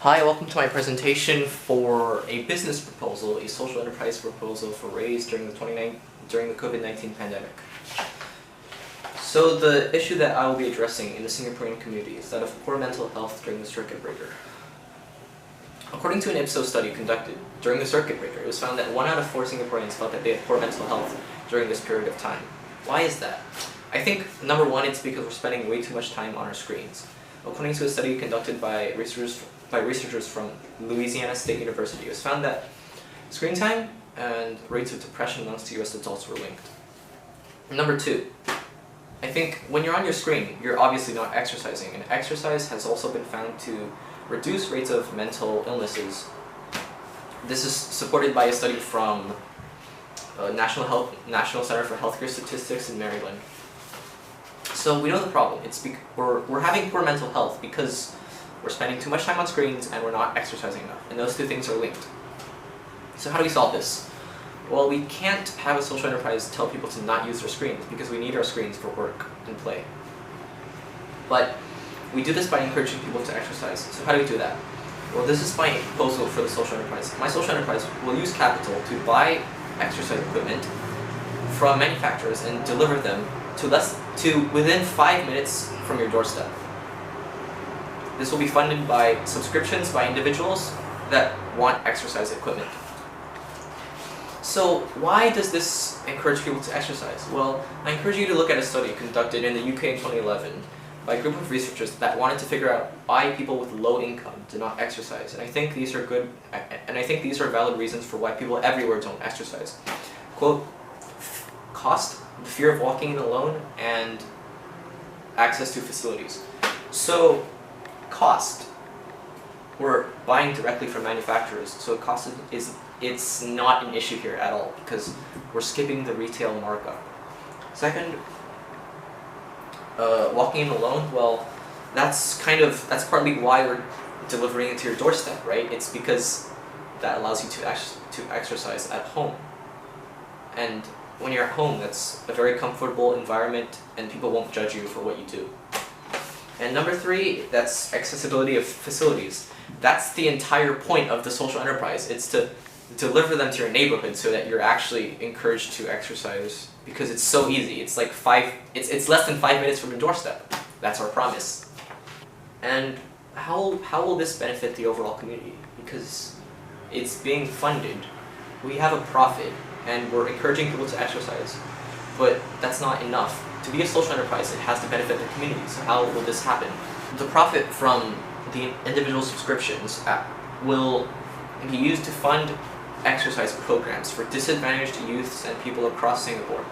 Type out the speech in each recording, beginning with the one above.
Hi, welcome to my presentation for a business proposal, a social enterprise proposal for Raise during the COVID-19 pandemic. So the issue that I will be addressing in the Singaporean community is that of poor mental health during the circuit breaker. According to an Ipsos study conducted during the circuit breaker, it was found that 1 out of 4 Singaporeans felt that they had poor mental health during this period of time. Why is that? I think, number one, it's because we're spending way too much time on our screens. According to a study conducted by researchers from Louisiana State University, it was found that screen time and rates of depression amongst US adults were linked. Number two, I think when you're on your screen, you're obviously not exercising, and exercise has also been found to reduce rates of mental illnesses. This is supported by a study from National Center for Healthcare Statistics in Maryland. So we know the problem. We're having poor mental health because we're spending too much time on screens and we're not exercising enough, and those two things are linked. So how do we solve this? Well, we can't have a social enterprise tell people to not use their screens because we need our screens for work and play. But we do this by encouraging people to exercise. So how do we do that? Well, this is my proposal for the social enterprise. My social enterprise will use capital to buy exercise equipment from manufacturers and deliver them to within 5 minutes from your doorstep. This will be funded by subscriptions by individuals that want exercise equipment. So why does this encourage people to exercise? Well, I encourage you to look at a study conducted in the UK in 2011 by a group of researchers that wanted to figure out why people with low income do not exercise. And I think these are good, and I think these are valid reasons for why people everywhere don't exercise. Quote, cost, the fear of walking alone, and access to facilities. So, cost. We're buying directly from manufacturers, so it's not an issue here at all because we're skipping the retail markup. Second, walking alone, well, that's partly why we're delivering it to your doorstep, right? It's because that allows you to exercise at home. And when you're at home, that's a very comfortable environment and people won't judge you for what you do. And number three, that's accessibility of facilities. That's the entire point of the social enterprise. It's to deliver them to your neighborhood so that you're actually encouraged to exercise because it's so easy. It's like it's less than 5 minutes from your doorstep. That's our promise. And how will this benefit the overall community? Because it's being funded. We have a profit and we're encouraging people to exercise, but that's not enough. To be a social enterprise, it has to benefit the community. So how will this happen? The profit from the individual subscriptions will be used to fund exercise programs for disadvantaged youths and people across Singapore,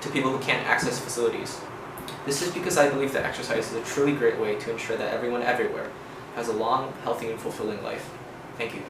to people who can't access facilities. This is because I believe that exercise is a truly great way to ensure that everyone everywhere has a long, healthy, and fulfilling life. Thank you.